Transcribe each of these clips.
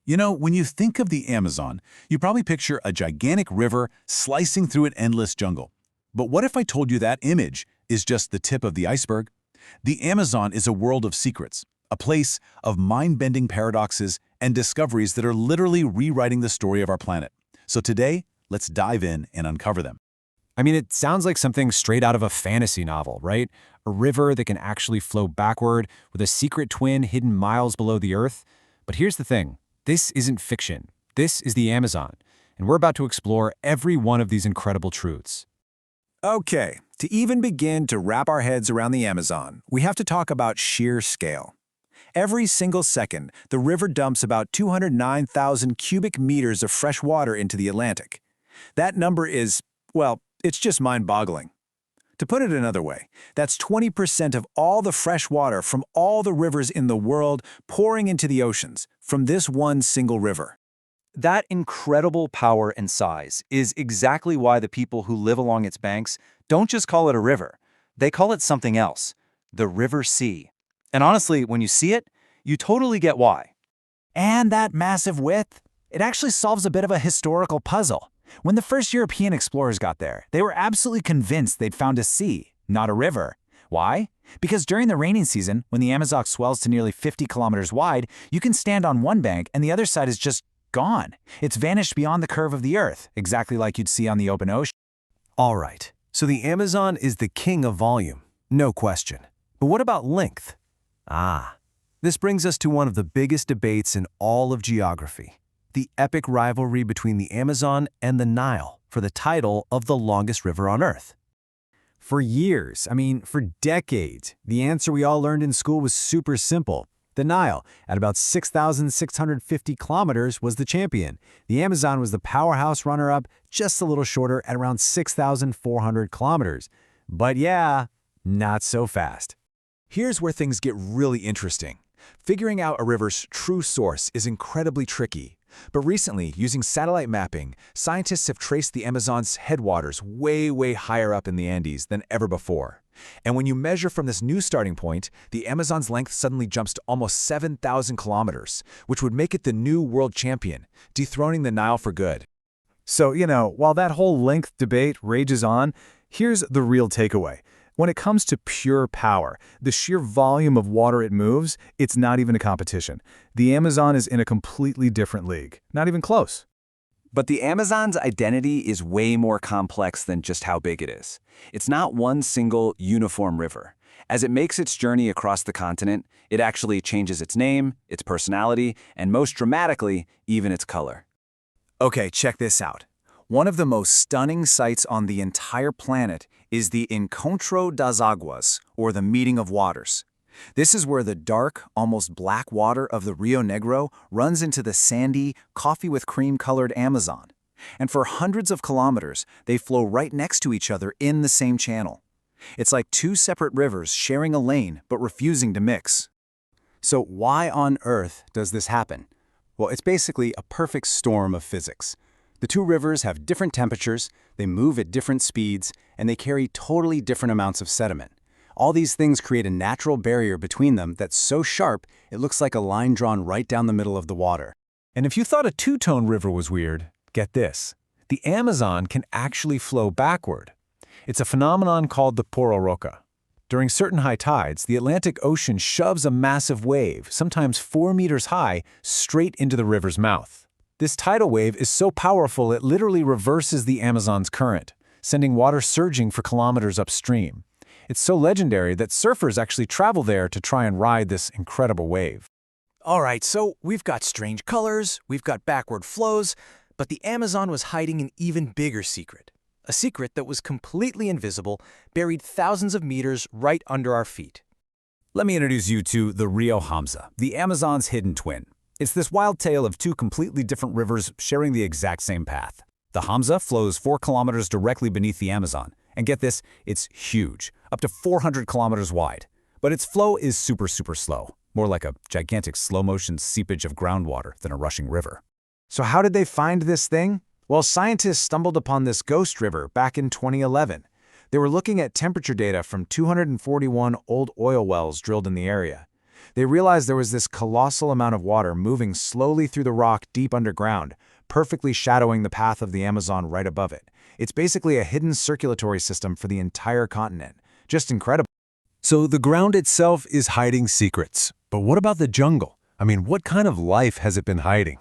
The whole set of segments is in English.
You know, when you think of the Amazon, you probably picture a gigantic river slicing through an endless jungle. But what if I told you that image is just the tip of the iceberg? The Amazon is a world of secrets, a place of mind-bending paradoxes and discoveries that are literally rewriting the story of our planet. So today, let's dive in and uncover them. I mean, it sounds like something straight out of a fantasy novel, right? A river that can actually flow backward with a secret twin hidden miles below the earth. But here's the thing. This isn't fiction. This is the Amazon, and we're about to explore every one of these incredible truths. Okay, to even begin to wrap our heads around the Amazon, we have to talk about sheer scale. Every single second, the river dumps about 209,000 cubic meters of fresh water into the Atlantic. That number is, well, it's just mind-boggling. To put it another way, that's 20% of all the fresh water from all the rivers in the world pouring into the oceans from this one single river. That incredible power and size is exactly why the people who live along its banks don't just call it a river. They call it something else, the River Sea. And honestly, when you see it, you totally get why. And that massive width, it actually solves a bit of a historical puzzle. When the first European explorers got there, they were absolutely convinced they'd found a sea, not a river. Why? Because during the rainy season, when the Amazon swells to nearly 50 kilometers wide, you can stand on one bank and the other side is just gone. It's vanished beyond the curve of the Earth, exactly like you'd see on the open ocean. All right, so the Amazon is the king of volume, no question. But what about length? This brings us to one of the biggest debates in all of geography. The epic rivalry between the Amazon and the Nile for the title of the longest river on Earth. For years, for decades, the answer we all learned in school was super simple. The Nile, at about 6,650 kilometers, was the champion. The Amazon was the powerhouse runner-up, just a little shorter at around 6,400 kilometers. But yeah, not so fast. Here's where things get really interesting. Figuring out a river's true source is incredibly tricky. But recently, using satellite mapping, scientists have traced the Amazon's headwaters way higher up in the Andes than ever before. And when you measure from this new starting point, the Amazon's length suddenly jumps to almost 7,000 kilometers, which would make it the new world champion, dethroning the Nile for good. So, while that whole length debate rages on, here's the real takeaway. When it comes to pure power, the sheer volume of water it moves, it's not even a competition. The Amazon is in a completely different league. Not even close. But the Amazon's identity is way more complex than just how big it is. It's not one single, uniform river. As it makes its journey across the continent, it actually changes its name, its personality, and most dramatically, even its color. Okay, check this out. One of the most stunning sights on the entire planet is the Encontro das Aguas, or the Meeting of Waters. This is where the dark, almost black water of the Rio Negro runs into the sandy, coffee-with-cream-colored Amazon. And for hundreds of kilometers, they flow right next to each other in the same channel. It's like two separate rivers sharing a lane but refusing to mix. So why on earth does this happen? Well, it's basically a perfect storm of physics. The two rivers have different temperatures, they move at different speeds, and they carry totally different amounts of sediment. All these things create a natural barrier between them that's so sharp it looks like a line drawn right down the middle of the water. And if you thought a two-tone river was weird, get this. The Amazon can actually flow backward. It's a phenomenon called the pororoca. During certain high tides, the Atlantic Ocean shoves a massive wave, sometimes 4 meters high, straight into the river's mouth. This tidal wave is so powerful it literally reverses the Amazon's current, sending water surging for kilometers upstream. It's so legendary that surfers actually travel there to try and ride this incredible wave. All right, so we've got strange colors, we've got backward flows, but the Amazon was hiding an even bigger secret. A secret that was completely invisible, buried thousands of meters right under our feet. Let me introduce you to the Rio Hamza, the Amazon's hidden twin. It's this wild tale of two completely different rivers sharing the exact same path. The Hamza flows 4 kilometers directly beneath the Amazon. And get this, it's huge, up to 400 kilometers wide. But its flow is super slow, more like a gigantic slow-motion seepage of groundwater than a rushing river. So how did they find this thing? Well, scientists stumbled upon this ghost river back in 2011. They were looking at temperature data from 241 old oil wells drilled in the area. They realized there was this colossal amount of water moving slowly through the rock deep underground, perfectly shadowing the path of the Amazon right above it. It's basically a hidden circulatory system for the entire continent. Just incredible. So the ground itself is hiding secrets. But what about the jungle? I mean, what kind of life has it been hiding?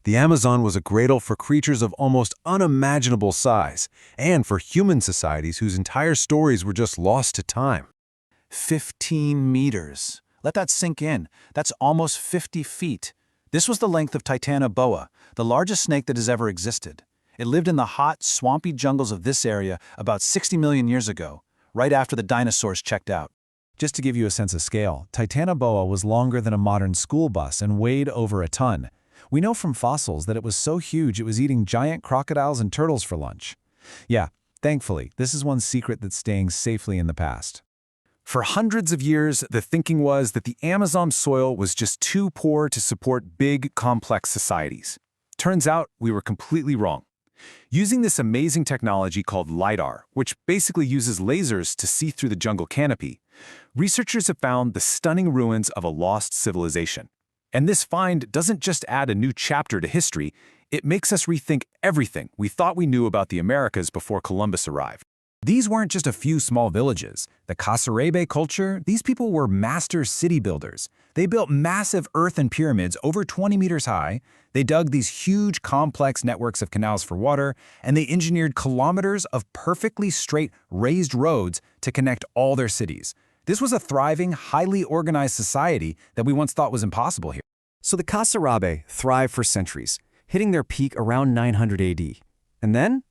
The Amazon was a cradle for creatures of almost unimaginable size, and for human societies whose entire stories were just lost to time. 15 meters. Let that sink in. That's almost 50 feet. This was the length of Titana boa, the largest snake that has ever existed. It lived in the hot, swampy jungles of this area about 60 million years ago, right after the dinosaurs checked out. Just to give you a sense of scale, Titana boa was longer than a modern school bus and weighed over a ton. We know from fossils that it was so huge it was eating giant crocodiles and turtles for lunch. Yeah, thankfully, this is one secret that's staying safely in the past. For hundreds of years, the thinking was that the Amazon soil was just too poor to support big, complex societies. Turns out we were completely wrong. Using this amazing technology called LiDAR, which basically uses lasers to see through the jungle canopy, researchers have found the stunning ruins of a lost civilization. And this find doesn't just add a new chapter to history, it makes us rethink everything we thought we knew about the Americas before Columbus arrived. These weren't just a few small villages. The Kasarebe culture, these people were master city builders. They built massive earthen pyramids over 20 meters high, they dug these huge, complex networks of canals for water, and they engineered kilometers of perfectly straight, raised roads to connect all their cities. This was a thriving, highly organized society that we once thought was impossible here. So the Kasarabe thrived for centuries, hitting their peak around 900 AD. And then,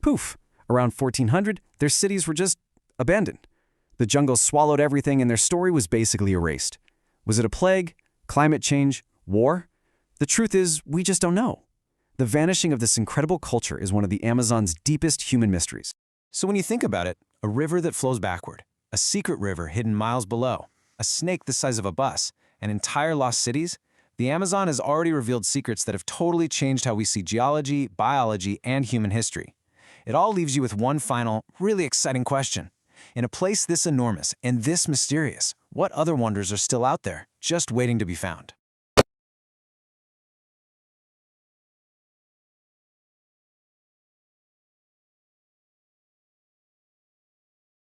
poof, around 1400, their cities were just abandoned. The jungle swallowed everything and their story was basically erased. Was it a plague, climate change, war? The truth is, we just don't know. The vanishing of this incredible culture is one of the Amazon's deepest human mysteries. So when you think about it, a river that flows backward, a secret river hidden miles below, a snake the size of a bus, and entire lost cities, the Amazon has already revealed secrets that have totally changed how we see geology, biology, and human history. It all leaves you with one final, really exciting question. In a place this enormous and this mysterious, what other wonders are still out there, just waiting to be found?